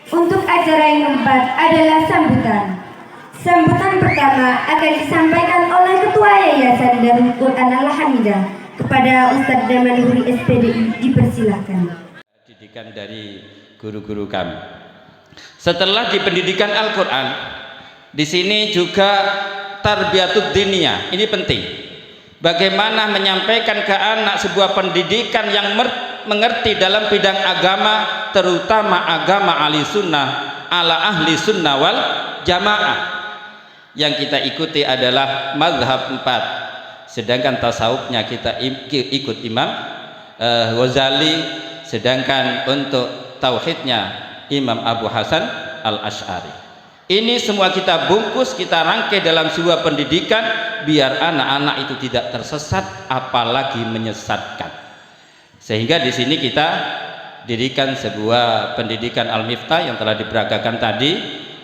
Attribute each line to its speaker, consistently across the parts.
Speaker 1: Untuk acara yang keempat adalah sambutan. Sambutan pertama akan disampaikan oleh Ketua Yayasan Darul Quran Al-Hamidah kepada Ustadz Damanhuri SPDI. Dipersilakan.
Speaker 2: Didikan dari guru-guru kami. Setelah di pendidikan Al-Quran, di sini juga tarbiyatud diniyah. Ini penting. Bagaimana menyampaikan ke anak sebuah pendidikan yang mengerti dalam bidang agama, terutama agama ahli sunnah ala ahli sunnah wal jamaah. Yang kita ikuti adalah mazhab 4, sedangkan tasawufnya kita ikut Imam Ghazali, sedangkan untuk tauhidnya Imam Abu Hasan Al-Asy'ari. Ini semua kita bungkus, kita rangkai dalam sebuah pendidikan biar anak-anak itu tidak tersesat apalagi menyesatkan. Sehingga di sini kita dirikan sebuah pendidikan Al-Miftah yang telah diperagakan tadi.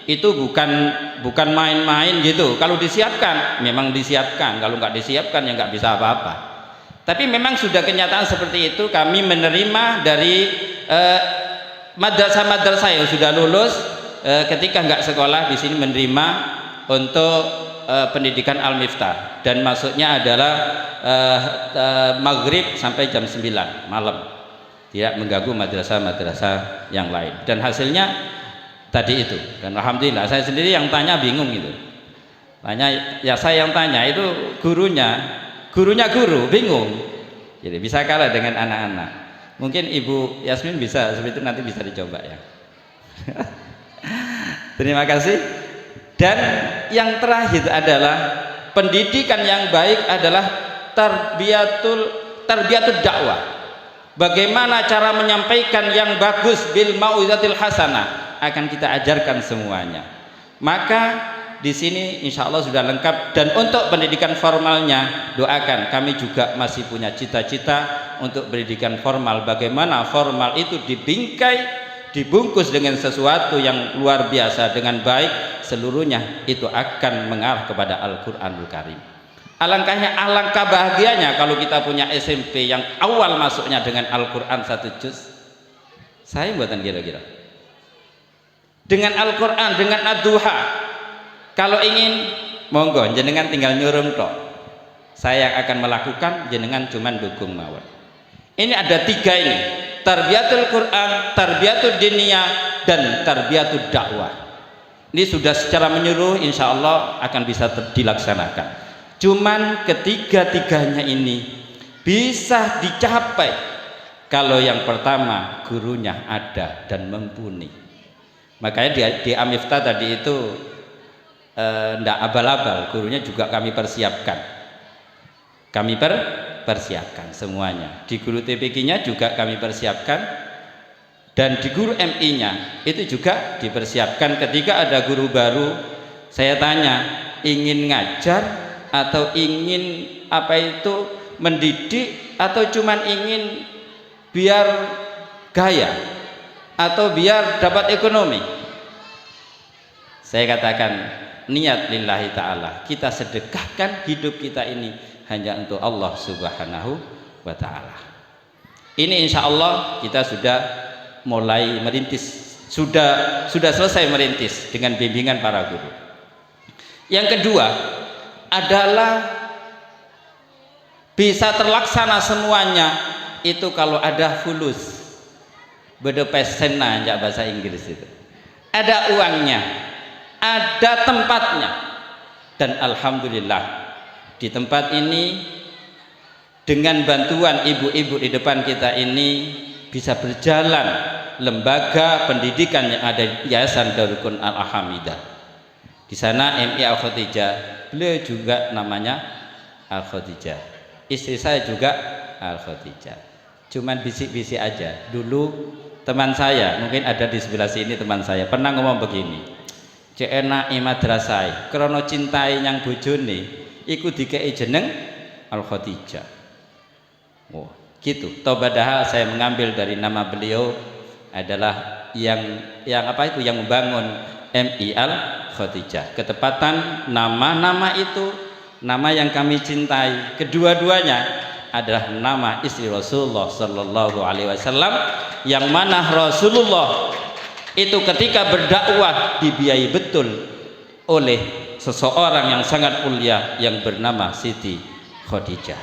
Speaker 2: Itu bukan main-main gitu. Kalau disiapkan memang disiapkan, kalau nggak disiapkan ya nggak bisa apa-apa. Tapi memang sudah kenyataan seperti itu. Kami menerima dari madrasah-madrasah yang sudah lulus ketika nggak sekolah di sini menerima untuk pendidikan Al-Miftah, dan masuknya adalah maghrib sampai jam 9 malam, tidak mengganggu madrasah-madrasah yang lain. Dan hasilnya tadi itu, dan alhamdulillah saya sendiri yang tanya bingung gitu. Ya saya yang tanya itu gurunya guru bingung. Jadi bisa kalah dengan anak-anak. Mungkin Ibu Yasmin bisa seperti itu, nanti bisa dicoba ya. Terima kasih. Dan yang terakhir adalah pendidikan yang baik adalah tarbiyatul dakwah. Bagaimana cara menyampaikan yang bagus bil mau'izatil hasanah akan kita ajarkan semuanya. Maka di sini insya Allah sudah lengkap. Dan untuk pendidikan formalnya, doakan, kami juga masih punya cita-cita untuk pendidikan formal. Bagaimana formal itu dibingkai, dibungkus dengan sesuatu yang luar biasa dengan baik, seluruhnya itu akan mengarah kepada Al-Quranul Karim. Alangkah bahagianya kalau kita punya SMP yang awal masuknya dengan Al-Quran 1 juz. Saya buatan kira-kira dengan Al-Quran, dengan Ad-Duha. Kalau ingin, monggo jenengan tinggal nyurum tok. Saya yang akan melakukan, jenengan cuman dukung mawon. Ini ada 3 ini: tarbiyatul Quran, tarbiyatul diniyah, dan tarbiyatul dakwah. Ini sudah secara menyeluruh insya Allah akan bisa dilaksanakan. Cuman ketiga-tiganya ini bisa dicapai kalau yang pertama gurunya ada dan mumpuni. Makanya di Al-Miftah tadi itu ndak abal-abal, gurunya juga kami persiapkan. Kami persiapkan semuanya. Di guru TPQ-nya juga kami persiapkan, dan di guru MI-nya itu juga dipersiapkan. Ketika ada guru baru, saya tanya, ingin ngajar atau ingin mendidik, atau cuman ingin biar gaya atau biar dapat ekonomi? Saya katakan niat lillahi ta'ala, kita sedekahkan hidup kita ini hanya untuk Allah subhanahu wa ta'ala. Ini insya Allah kita sudah mulai merintis, sudah selesai merintis dengan bimbingan para guru. Yang kedua adalah bisa terlaksana semuanya itu kalau ada fulus, bedepesena ya bahasa Inggris itu, ada uangnya, ada tempatnya. Dan alhamdulillah di tempat ini dengan bantuan ibu-ibu di depan kita ini bisa berjalan lembaga pendidikan yang ada di Yayasan Darul Quran Al-Hamidah. Di sana MI Al-Khadijah, beliau juga namanya Al-Khadijah, istri saya juga Al-Khadijah. Cuman bisik-bisik aja. Dulu teman saya, mungkin ada di sebelah sini teman saya, pernah ngomong begini, cek enak madrasah krono cintai yang bojone iku dikei jeneng Al-Khadijah. Oh, gitu. Toh padahal saya mengambil dari nama beliau adalah yang membangun MI Al-Khadijah. Ketepatan nama-nama itu nama yang kami cintai. Kedua-duanya adalah nama istri Rasulullah Sallallahu Alaihi Wasallam, yang mana Rasulullah itu ketika berdakwah dibiayai betul oleh seseorang yang sangat mulia yang bernama Siti Khadijah,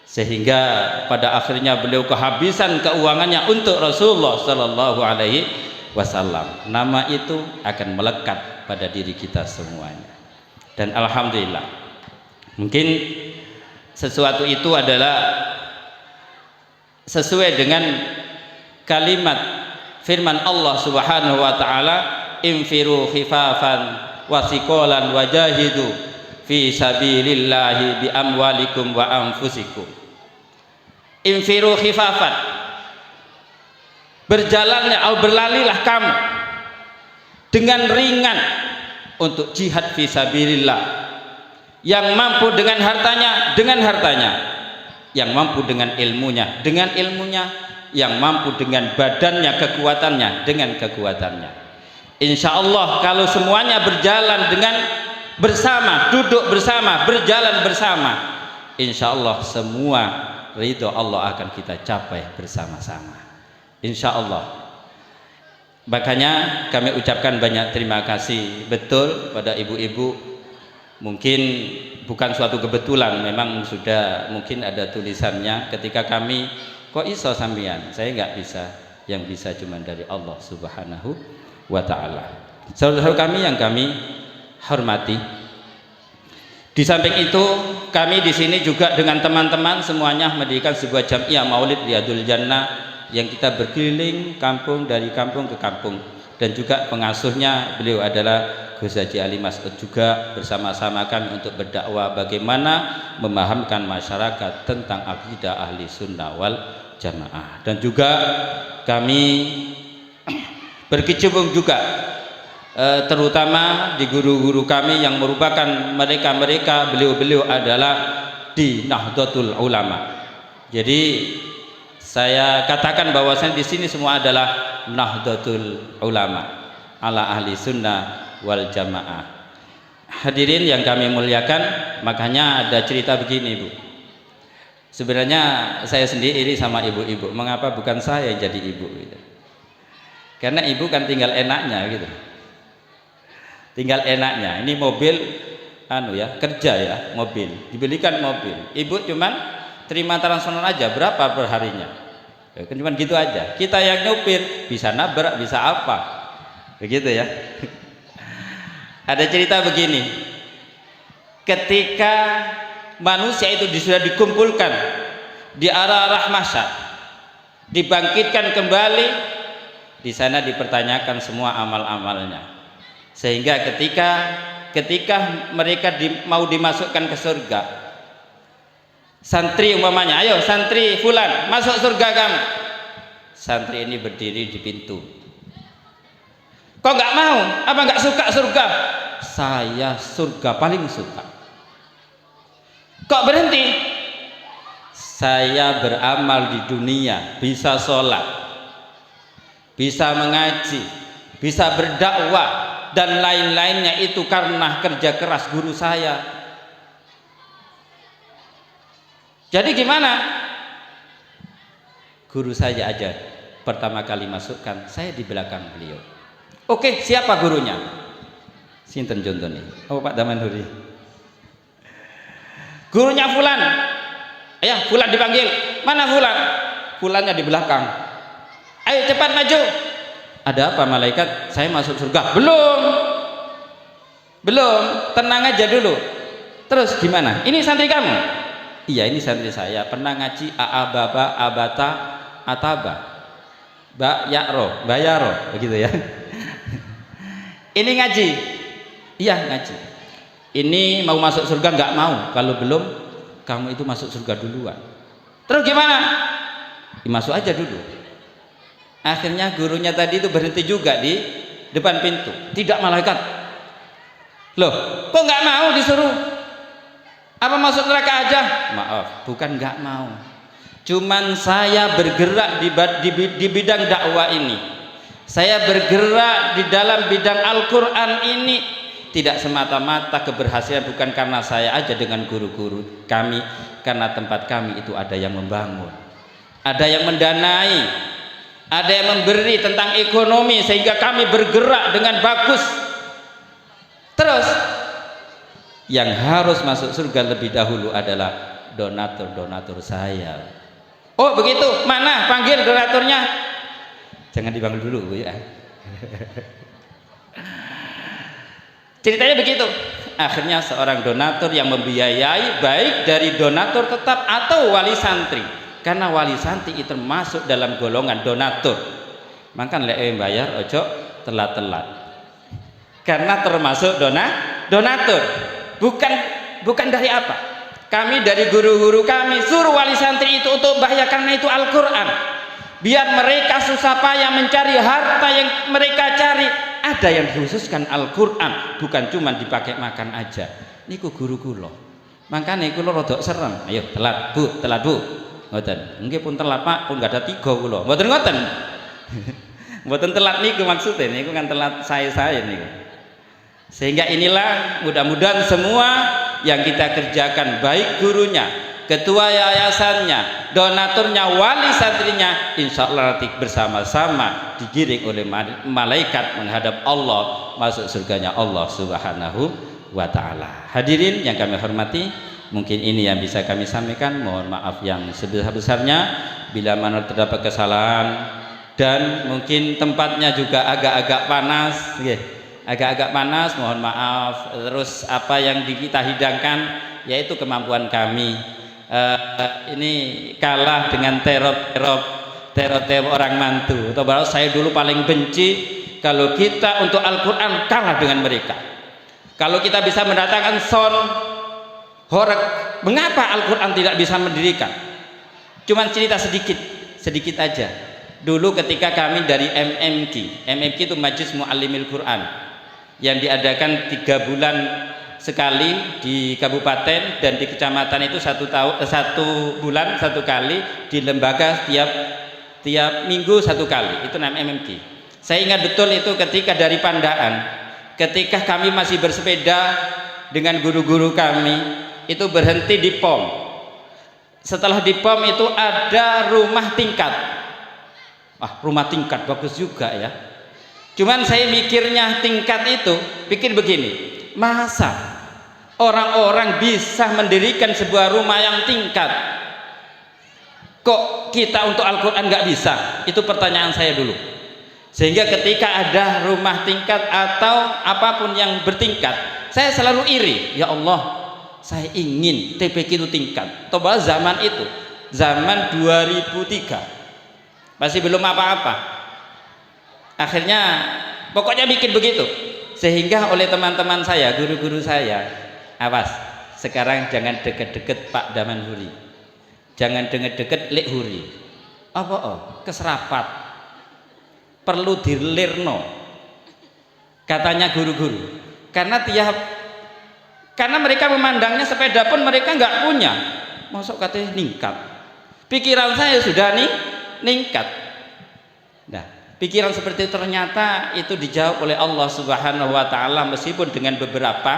Speaker 2: sehingga pada akhirnya beliau kehabisan keuangannya untuk Rasulullah Sallallahu Alaihi Wasallam. Nama itu akan melekat pada diri kita semuanya, dan alhamdulillah mungkin sesuatu itu adalah sesuai dengan kalimat firman Allah Subhanahu wa taala, infiru khifafan wasiqalan wajahidu fi sabilillahi bi amwalikum wa anfusikum. Infiru khifafan, berlalilah kamu dengan ringan untuk jihad fi sabilillah. Yang mampu dengan hartanya, yang mampu dengan ilmunya, yang mampu dengan badannya, kekuatannya, dengan kekuatannya. Insya Allah kalau semuanya berjalan dengan bersama, duduk bersama, berjalan bersama, insya Allah semua ridho Allah akan kita capai bersama-sama, insya Allah. Makanya kami ucapkan banyak terima kasih betul pada ibu-ibu. Mungkin bukan suatu kebetulan, memang sudah mungkin ada tulisannya ketika kami, kok iso sampean, saya nggak bisa, yang bisa cuma dari Allah Subhanahu wa ta'ala. Saudara kami yang kami hormati, di samping itu kami di sini juga dengan teman-teman semuanya mendirikan sebuah jamiah Maulid Riyadul Jannah yang kita berkeliling kampung dari kampung ke kampung, dan juga pengasuhnya beliau adalah Gus Haji Ali Mas'ud juga bersama-sama kami untuk berdakwah bagaimana memahamkan masyarakat tentang akidah ahli sunnah wal jamaah. Dan juga kami berkecimpung juga terutama di guru-guru kami yang merupakan mereka beliau adalah di Nahdlatul Ulama. Jadi saya katakan bahwasanya di sini semua adalah Nahdlatul Ulama ala ahli sunnah wal jamaah. Hadirin yang kami muliakan, makanya ada cerita begini, Bu. Sebenarnya saya sendiri iri sama ibu-ibu. Mengapa bukan saya yang jadi ibu gitu? Karena ibu kan tinggal enaknya gitu. Tinggal enaknya. Ini mobil kerja ya, mobil. Dibelikan mobil. Ibu cuman terima transferan aja, berapa per harinya? Ya, kan cuman gitu aja. Kita yang nyupir bisa nabrak, bisa apa? Begitu ya. Ada cerita begini, ketika manusia itu sudah dikumpulkan di arah mahsyar, dibangkitkan kembali, di sana dipertanyakan semua amal-amalnya, sehingga ketika mereka mau dimasukkan ke surga, santri umpamanya, ayo santri fulan masuk surga kamu, santri ini berdiri di pintu. Kok nggak mau? Apa nggak suka surga? Saya surga paling suka. Kok berhenti? Saya beramal di dunia, bisa sholat, bisa mengaji, bisa berdakwah, dan lain-lainnya itu karena kerja keras guru saya. Jadi gimana? Guru saya aja pertama kali masukkan, saya di belakang beliau. Oke, siapa gurunya? Sinten contohnya? Oh, Pak Damanhuri. Gurunya fulan. Ya, fulan dipanggil. Mana fulan? Fulannya di belakang. Ayo cepat maju. Ada apa malaikat? Saya masuk surga. Belum. Tenang aja dulu. Terus gimana? Ini santri kamu? Iya, ini santri saya. Pernah ngaji A'ababa, Abata, Ataba, Bayaro, begitu ya. Ini ngaji, iya ngaji. Ini mau masuk surga nggak mau, kalau belum kamu itu masuk surga duluan. Terus gimana? Masuk aja dulu. Akhirnya gurunya tadi itu berhenti juga di depan pintu. Tidak malaikat. Loh, kok nggak mau disuruh? Apa masuk neraka aja? Maaf, bukan nggak mau. Cuman saya bergerak di bidang dakwah ini. Saya bergerak di dalam bidang Al-Quran ini tidak semata-mata keberhasilan bukan karena saya aja dengan guru-guru kami, karena tempat kami itu ada yang membangun, ada yang mendanai, ada yang memberi tentang ekonomi sehingga kami bergerak dengan bagus. Terus yang harus masuk surga lebih dahulu adalah donatur saya. Oh begitu, mana panggil donaturnya? Jangan dipanggil dulu Bu ya. Ceritanya begitu. Akhirnya seorang donatur yang membiayai, baik dari donatur tetap atau wali santri, karena wali santri itu termasuk dalam golongan donatur. Maka lek bayar ojo telat-telat, karena termasuk donatur. Bukan dari apa? Kami dari guru-guru kami suruh wali santri itu untuk bayar, karena itu Al-Quran. Biar mereka susah payah mencari harta yang mereka cari, ada yang dikhususkan Al-Quran, bukan cuma dipakai makan aja. Niku guru kula. Makanya kula rodok serem. Ayo telat bu. Ngoten. Nggih pun telat Pak, pun enggak ada 3 kula. Mboten ngoten. Mboten telat niku maksudnya, niku kan telat saya niku. Sehingga inilah mudah-mudahan semua yang kita kerjakan, baik gurunya, ketua yayasannya, donaturnya, wali santrinya, insya Allah nanti bersama-sama digiring oleh malaikat menghadap Allah, masuk surganya Allah Subhanahu wa ta'ala. Hadirin yang kami hormati, mungkin ini yang bisa kami sampaikan. Mohon maaf yang sebesar-besarnya bila mana terdapat kesalahan, dan mungkin tempatnya juga agak-agak panas, agak-agak panas, mohon maaf. Terus apa yang kita hidangkan yaitu kemampuan kami. Ini kalah dengan teror orang mantu. Atau baru saya dulu paling benci kalau kita untuk Al-Quran kalah dengan mereka. Kalau kita bisa mendatangkan son horeg, mengapa Al-Quran tidak bisa mendirikan? Cuman cerita sedikit aja. Dulu ketika kami dari MMQ itu Majlis Muallimil Quran, yang diadakan 3 bulan sekali di kabupaten, dan di kecamatan itu 1 bulan 1 kali, di lembaga tiap minggu 1 kali, itu namanya MMQ. Saya ingat betul itu ketika dari Pandaan, ketika kami masih bersepeda dengan guru-guru kami, itu berhenti di POM. Setelah di POM itu ada rumah tingkat. Rumah tingkat bagus juga ya. Cuman saya mikirnya tingkat itu, pikir begini, masa orang-orang bisa mendirikan sebuah rumah yang tingkat, kok kita untuk Al-Quran nggak bisa? Itu pertanyaan saya dulu. Sehingga ketika ada rumah tingkat atau apapun yang bertingkat, saya selalu iri, ya Allah, saya ingin TPQ itu tingkat. Coba zaman itu, zaman 2003, masih belum apa-apa. Akhirnya pokoknya bikin begitu, sehingga oleh teman-teman saya, guru-guru saya, awas sekarang jangan deket-deket Pak Damanhuri, jangan deket-deket Lek Huri, keserapat, perlu dilirno, katanya guru-guru. Karena mereka memandangnya sepeda pun mereka nggak punya, masuk katanya ningkat. Pikiran saya sudah ningkat. Nah, pikiran seperti itu ternyata itu dijawab oleh Allah Subhanahu wa ta'ala, meskipun dengan beberapa,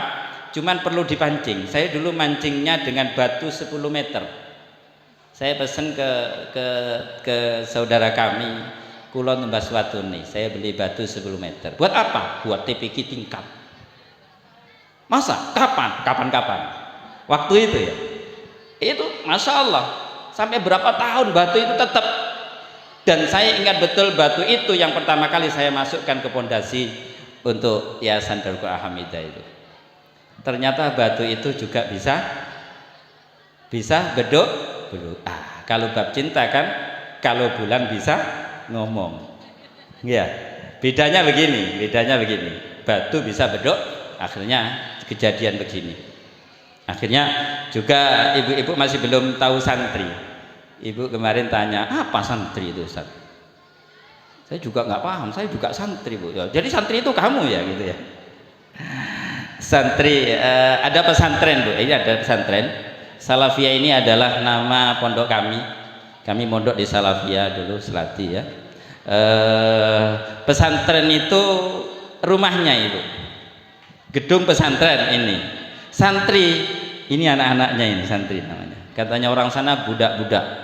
Speaker 2: cuman perlu dipancing. Saya dulu mancingnya dengan batu 10 meter. Saya pesan ke saudara kami, kulon Mbah Swatuni, saya beli batu 10 meter. Buat apa? Buat TPQ tingkat. Masa? Kapan? Waktu itu ya. Itu Masya Allah, sampai berapa tahun batu itu tetap. Dan saya ingat betul batu itu yang pertama kali saya masukkan ke pondasi untuk Yayasan Darul Quran Hamidah itu. Ternyata batu itu juga bisa beduk. Kalau bab cinta kan, kalau bulan bisa ngomong. Ya, bedanya begini. Batu bisa beduk, akhirnya kejadian begini. Akhirnya juga ibu-ibu masih belum tahu santri. Ibu kemarin tanya, apa santri itu Ustaz? Saya juga nggak paham, saya juga santri Bu. Jadi santri itu kamu ya gitu ya. Santri, ada pesantren Bu, ini ada pesantren. Salafiyah ini adalah nama pondok kami. Kami mondok di Salafiyah dulu, Selati ya. Pesantren itu rumahnya Ibu. Gedung pesantren ini. Santri, ini anak-anaknya ini santri namanya. Katanya orang sana budak-budak.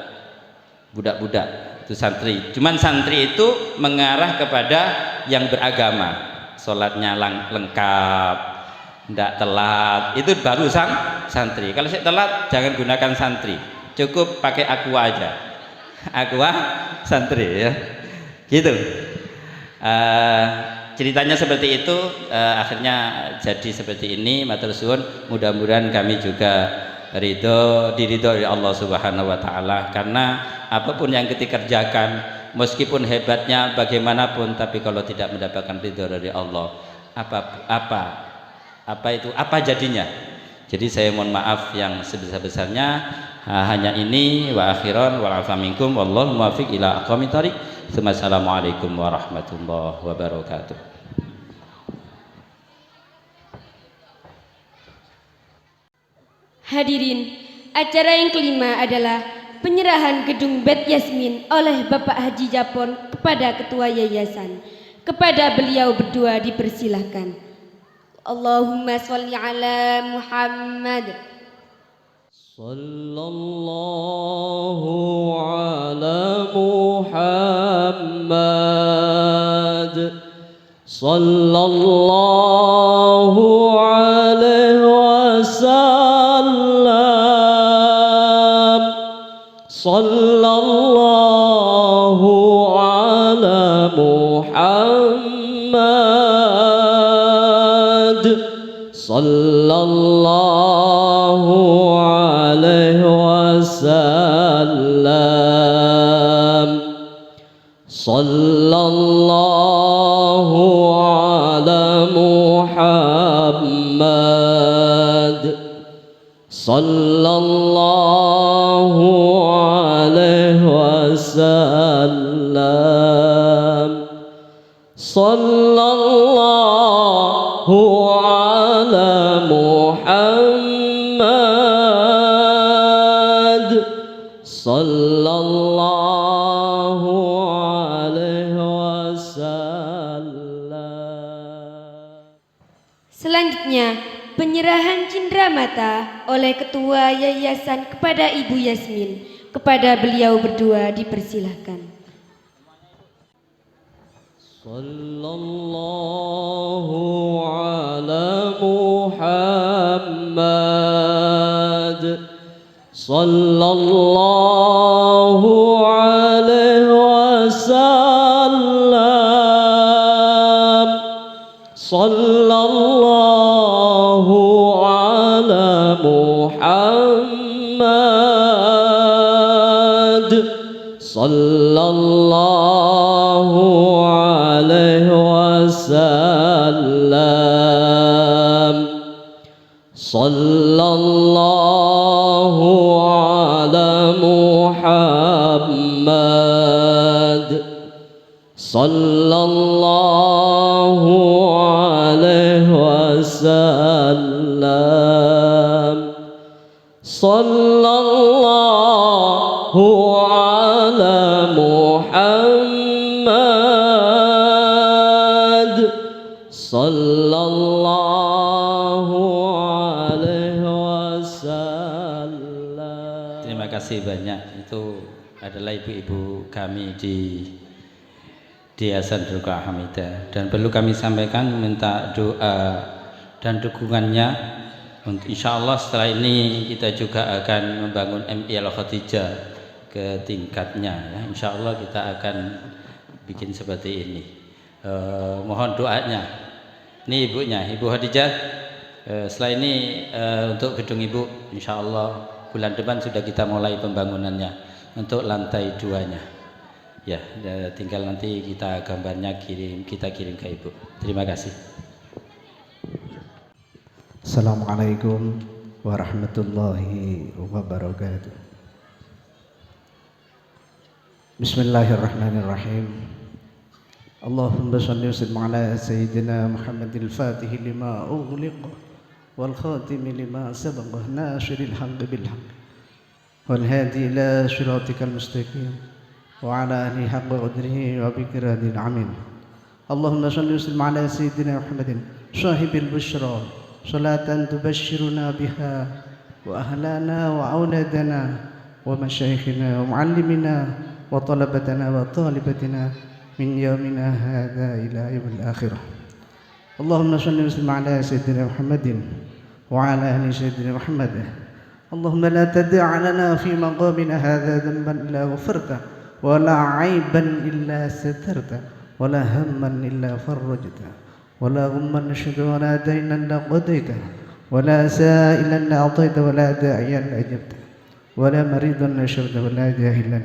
Speaker 2: itu santri. Cuman santri itu mengarah kepada yang beragama, sholatnya lengkap, tidak telat, itu baru santri. Kalau saya telat jangan gunakan santri, cukup pakai aqua aja, aqua santri ya, gitu. Ceritanya seperti itu, akhirnya jadi seperti ini. Matur suwun, mudah-mudahan kami juga diridho oleh Allah Subhanahu wa taala, karena apapun yang kita kerjakan, meskipun hebatnya bagaimanapun, tapi kalau tidak mendapatkan ridho dari Allah, apa jadinya? Jadi saya mohon maaf yang sebesar-besarnya. Hanya ini, wa akhiran wal afa minkum wallahu muwaffiq ila aqwamit thoriq. Assalamualaikum warahmatullahi wabarakatuh.
Speaker 3: Hadirin, acara yang kelima adalah penyerahan gedung Bet Yasmin oleh Bapak Haji Japon kepada Ketua Yayasan. Kepada beliau berdua dipersilahkan. Allahumma sholli ala Muhammad.
Speaker 4: Sallallahu ala Muhammad. Sallallahu alaihi wasallam. Sallallahu ala Muhammad. Sallallahu alaihi wasallam. Sallallahu ala Muhammad. Sallallahu alaihi wasallam. Sallallahu ala Muhammad. Sallallahu alaihi wasallam.
Speaker 3: Selanjutnya, penyerahan cindramata oleh Ketua Yayasan kepada Ibu Yasmin. Kepada beliau berdua dipersilahkan.
Speaker 4: Sallallahu ala Muhammad. Sallallahu alaihi wasallam. Sallallahu ala Muhammad. Sallallahu alaihi wasallam. Sallallahu ala Muhammad. Sallallahu alaihi wasallam. Sallallahu ala Muhammad. Sallallahu alaihi wasallam.
Speaker 2: Terima kasih banyak. Itu adalah ibu-ibu kami di Yayasan Durga Hamidah, dan perlu kami sampaikan minta doa dan dukungannya. Insya Allah setelah ini kita juga akan membangun MI Al-Khadijah ke tingkatnya ya. Insya Allah kita akan bikin seperti ini. Mohon doanya. Ini ibunya, Ibu Khadijah. Setelah ini untuk gedung ibu, insya Allah bulan depan sudah kita mulai pembangunannya untuk lantai 2-nya. Ya, tinggal nanti kita gambarnya kita kirim ke ibu. Terima kasih.
Speaker 5: Assalamualaikum warahmatullahi wabarakatuh. Bismillahirrahmanirrahim. Allahumma shalli wa sallim ala sayyidina Muhammadil Fatih lima ughliq wal khatim lima sabaq nasiril haqqi bil haqq wal hadi ila siratikal mustaqim wa ala alihi haqqa qadrihi wa biqadril amin. Allahumma shalli wa sallim ala sayyidina Muhammadin sahibil bushra salatan tubashshiruna biha wa ahlana wa auladana wa masyayikhina wa muallimina وطلبتنا وطالبتنا من يومنا هذا إلى يوم الآخرة. اللهم صل وسلم على سيدنا محمد وعلى آل سيدنا محمد. اللهم لا تدع لنا في مقامنا هذا ذنبا إلا غفرته، ولا عيبا إلا سترته، ولا هما إلا فرجته، ولا غما نشهد، ولا دينا إلا قضيته، ولا سائلا إلا أعطيته، ولا داعيا إلا أجبته، ولا مريضا نشرته، ولا جاهلا،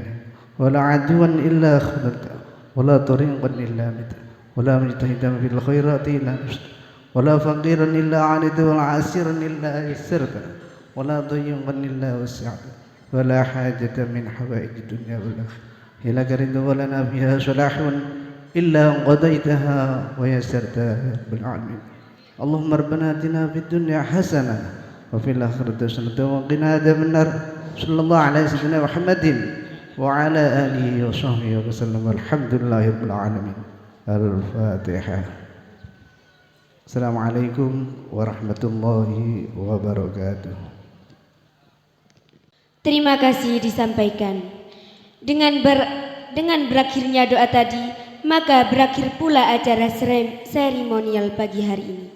Speaker 5: ولا عدوا إلا خذلته، ولا طريقا إلا مته، ولا مجتهدا في الخيرات إلا نشرته، ولا فقيرا إلا عانته، ولا عسيرا إلا يسرته، ولا ضيقا إلا وسعته، ولا حاجة من حوائج الدنيا والآخرة هي لك رضا ولنا فيها صلاح إلا قضيتها ويسرتها يا رب العالمين. اللهم ربنا آتنا في الدنيا حسنة وفي الآخرة حسنة وقنا عذاب النار. صلى الله على سيدنا محمد وعلى آله وصحبه وسلم. والحمد لله رب العالمين. الفاتحة. Assalamualaikum warahmatullahi wabarakatuh.
Speaker 3: Terima kasih disampaikan. Dengan berakhirnya doa tadi, maka berakhir pula acara seremonial pagi hari ini.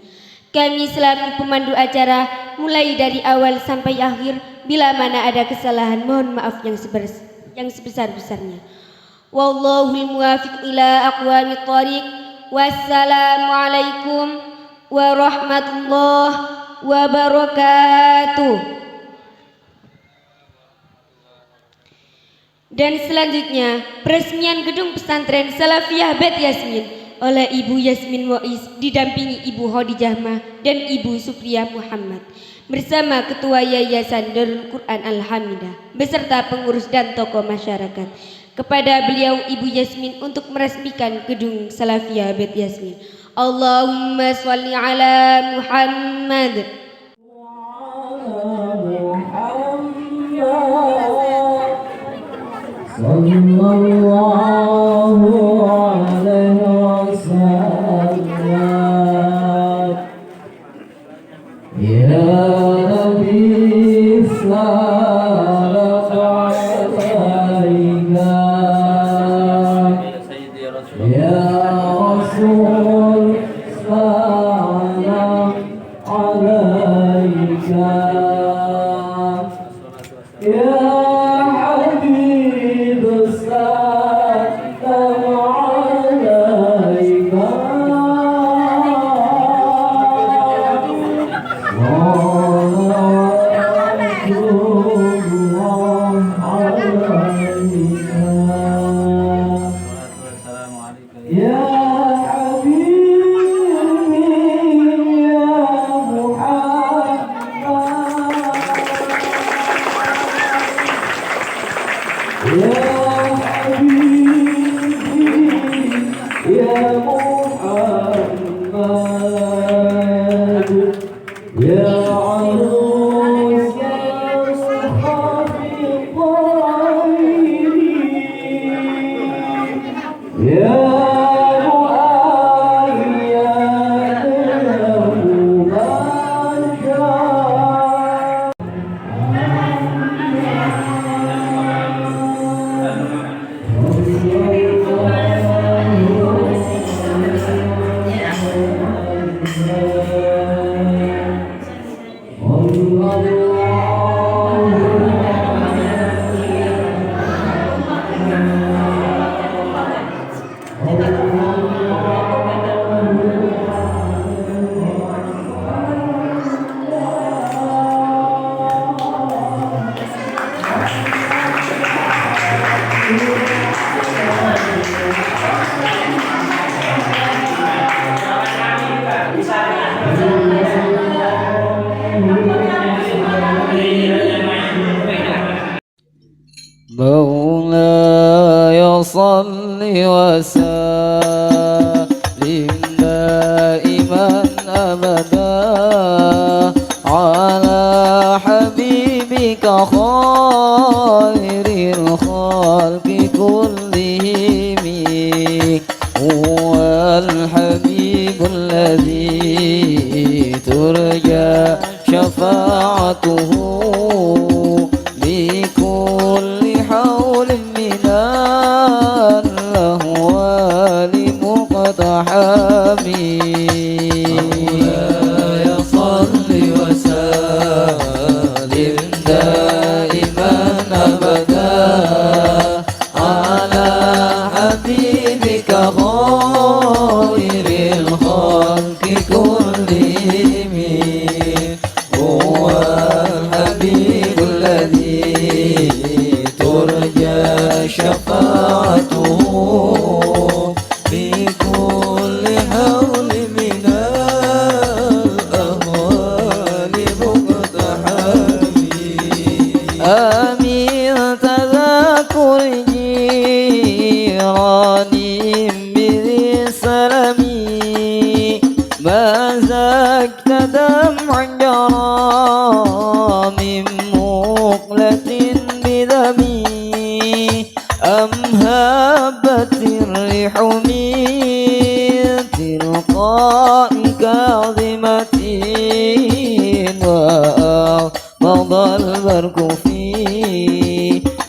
Speaker 3: Kami selaku pemandu acara mulai dari awal sampai akhir, bila mana ada kesalahan mohon maaf yang sebesar-besarnya. Wallahul muwaffiq ila aqwamit thoriq. Wassalamualaikum warahmatullahi wabarakatuh. Dan selanjutnya peresmian gedung pesantren Salafiyah Bet Yasmin oleh Ibu Yasmin Muiz didampingi Ibu Khadijah Mah dan Ibu Supriyah Muhammad bersama Ketua Yayasan Darul Quran Al-Hamidah beserta pengurus dan tokoh masyarakat. Kepada beliau Ibu Yasmin untuk meresmikan gedung Salafiyah Bet Yasmin. Allahumma sholli ala Muhammad.
Speaker 4: Sallallahu alaihi wasallam. Ya Nabi sallallahu alaika. Ya Rasul sallallahu alaika. Ya مولاي صل وسلم دائما أبدا على حبيبك خير الخلق كلهم هو الحبيب الذي ترجى شفاعته بكل حول من مولاي صل وسلم دائما أبدا على حبيبك خير الخلق كلهم هو الحبيب الذي ترجى شفاعته في كل هول من الأهوال مقتحم آمين تذاكر جيراني بذي السلام ما زكت دمع جرى من مقلة بدمي أم هبت الريح من تلقاء كاظمة وأغض البرق في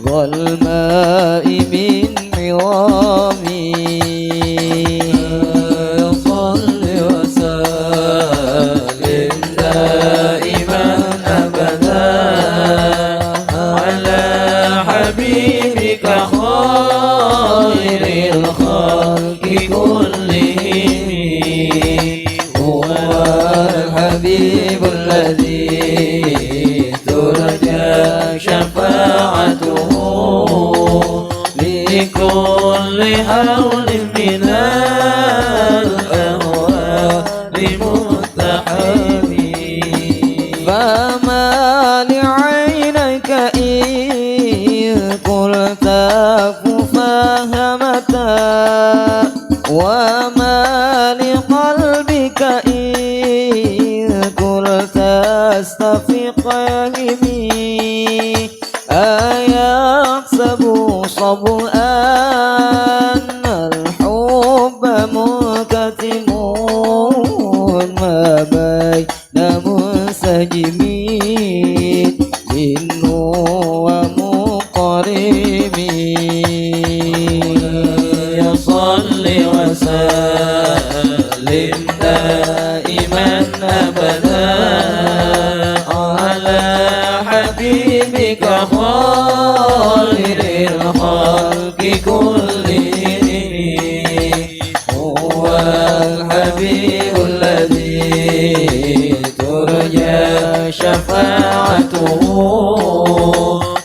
Speaker 4: ظلماء من عظامي صل وسلم دائما أبدا على حبيبك خير الخلق كلهم هو الحبيب الذي ترجى شفاعته لكل هول من الأهوال مقتحم فما لعينيك إذ قلت فهمتا وما لقلبك إذ قلت استفق يهمي أيحسب صبو أن الحب منكتم ما بين منسجمين منه ومقربين صل وسلم دائما أبدا على حبيبك خير الخلق كلهم هو الحبيب الذي ترجى شفاعته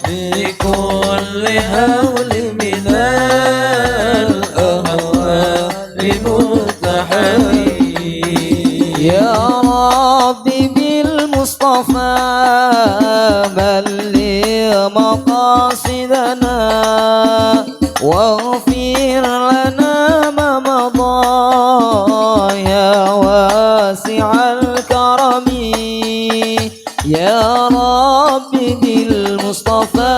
Speaker 4: بكل هول من الأهوال مقتحم يا ربي بالمصطفى بلغ مقاصدنا واغفر لنا ما مضى يا واسع الكرم يا ربي بالمصطفى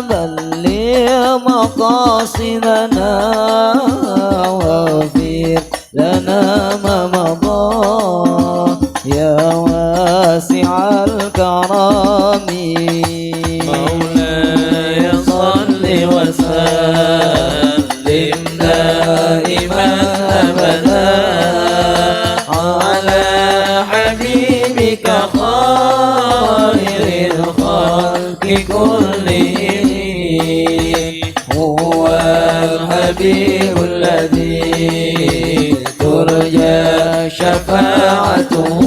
Speaker 4: بلغ مقاصدنا واغفر لنا ما مضى يا واسع الكرم مولاي صل وسلم دائما أبدا على حبيبك خير الخلق كلهم هو الحبيب الذي ترجى شفاعته